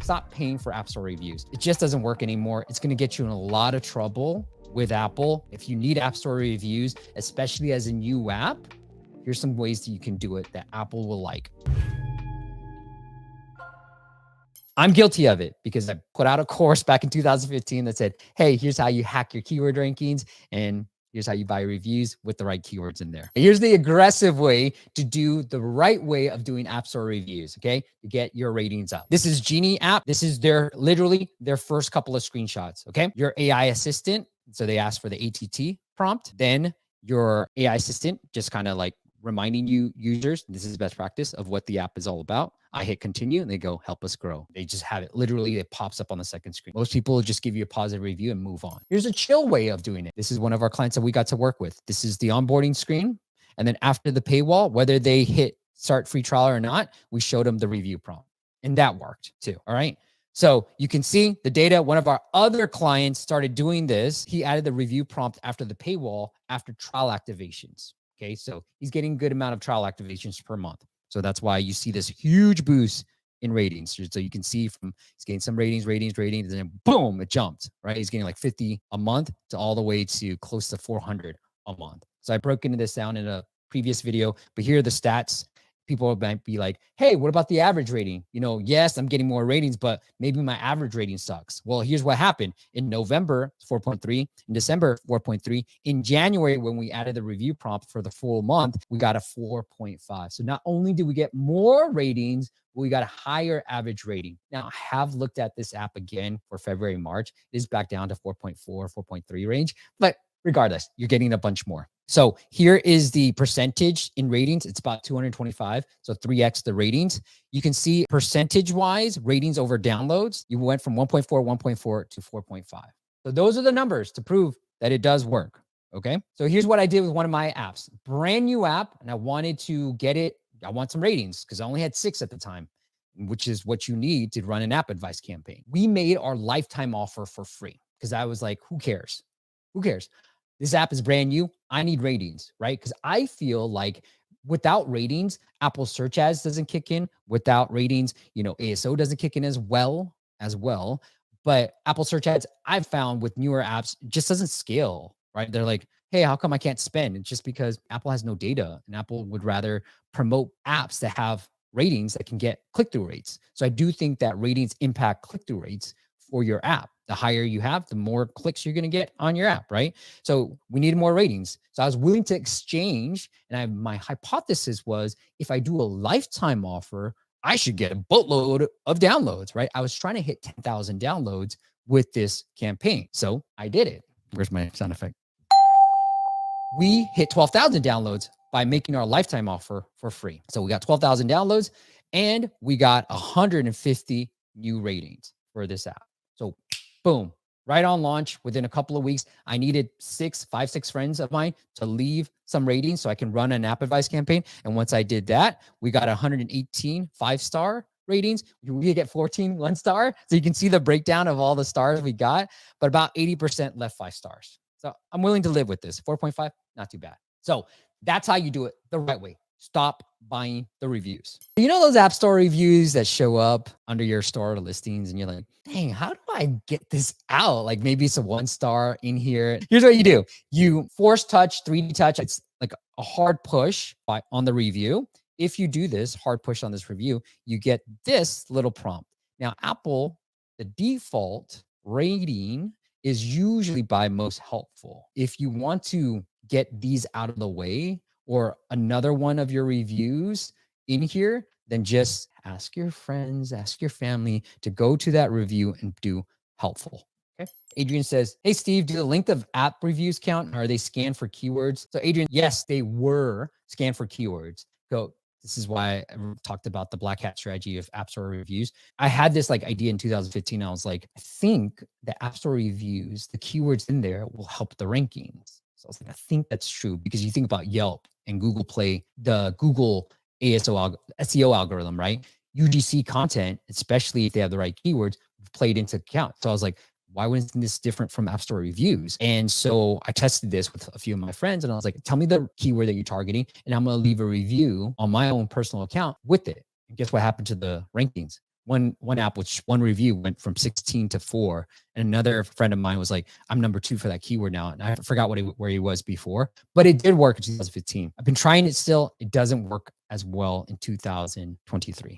stop paying for App Store reviews. It just doesn't work anymore. It's going to get you in a lot of trouble with Apple. If you need App Store reviews, especially as a new app, here's some ways that you can do it that Apple will like. I'm guilty of it because I put out a course back in 2015 that said, hey, here's how you hack your keyword rankings and here's how you buy reviews with the right keywords in there. Here's the aggressive way to do the right way of doing App Store reviews, okay? To get your ratings up. This is Genie app. This is literally their first couple of screenshots, okay? Your AI assistant. So they ask for the ATT prompt. Then your AI assistant just kind of like reminding you users, this is best practice of what the app is all about. I hit continue and they go, help us grow. They just have it. Literally, it pops up on the second screen. Most people just give you a positive review and move on. Here's a chill way of doing it. This is one of our clients that we got to work with. This is the onboarding screen. And then after the paywall, whether they hit start free trial or not, we showed them the review prompt. And that worked too, all right? So you can see the data. One of our other clients started doing this. He added the review prompt after the paywall, after trial activations. Okay, so he's getting a good amount of trial activations per month. So that's why you see this huge boost in ratings. So you can see from he's getting some ratings, and then boom, it jumped, right? He's getting like 50 a month to all the way to close to 400 a month. So I broke into this down in a previous video, but here are the stats. People might be like, hey, what about the average rating? You know, yes, I'm getting more ratings, but maybe my average rating sucks. Well, here's what happened. In November, 4.3. In December, 4.3. In January, when we added the review prompt for the full month, we got a 4.5. So not only did we get more ratings, but we got a higher average rating. Now, I have looked at this app again for February, March. It is back down to 4.4, 4.3 range. But regardless, you're getting a bunch more. So here is the percentage in ratings. It's about 225. So 3x the ratings. You can see percentage-wise, ratings over downloads. You went from 1.4, 1.4 to 4.5. So those are the numbers to prove that it does work. Okay. So here's what I did with one of my apps. Brand new app. And I wanted to get it. I want some ratings because I only had 6 at the time, which is what you need to run an AppAdvice campaign. We made our lifetime offer for free because I was like, who cares? Who cares? This app is brand new. I need ratings, right? Because I feel like without ratings, Apple search ads doesn't kick in. Without ratings, ASO doesn't kick in as well. But Apple search ads, I've found with newer apps, just doesn't scale, right? They're like, hey, how come I can't spend? It's just because Apple has no data and Apple would rather promote apps that have ratings that can get click-through rates. So I do think that ratings impact click-through rates for your app. The higher you have, the more clicks you're going to get on your app, right? So we needed more ratings. So I was willing to exchange. And my hypothesis was if I do a lifetime offer, I should get a boatload of downloads, right? I was trying to hit 10,000 downloads with this campaign. So I did it. Where's my sound effect? We hit 12,000 downloads by making our lifetime offer for free. So we got 12,000 downloads and we got 150 new ratings for this app. So boom, right on launch within a couple of weeks, I needed 6 friends of mine to leave some ratings so I can run an AppAdvice campaign. And once I did that, we got 118 5-star ratings. We get 14 1-star. So you can see the breakdown of all the stars we got, but about 80% left 5 stars. So I'm willing to live with this. 4.5, not too bad. So that's how you do it the right way. Stop buying the reviews. You know those App Store reviews that show up under your store listings and you're like, dang, how do I get this out? Like maybe it's a 1-star in here. Here's what you do. You force touch, 3D touch. It's like a hard push on the review. If you do this hard push on this review, you get this little prompt. Now, Apple, the default rating is usually by most helpful. If you want to get these out of the way, or another one of your reviews in here, then just ask your friends, ask your family to go to that review and do helpful. Okay. Adrian says, hey, Steve, do the length of app reviews count? Are they scanned for keywords? So Adrian, yes, they were scanned for keywords. So this is why I talked about the black hat strategy of App Store reviews. I had this idea in 2015. I was like, I think the App Store reviews, the keywords in there will help the rankings. So I was like, I think that's true because you think about Yelp and Google Play, the Google SEO algorithm, right? UGC content, especially if they have the right keywords, played into account. So I was like, why wasn't this different from App Store reviews? And so I tested this with a few of my friends and I was like, tell me the keyword that you're targeting and I'm going to leave a review on my own personal account with it. And guess what happened to the rankings? one app, which one review went from 16 to 4. And another friend of mine was like, I'm number 2 for that keyword now. And I forgot where he was before, but it did work in 2015. I've been trying it still. It doesn't work as well in 2023.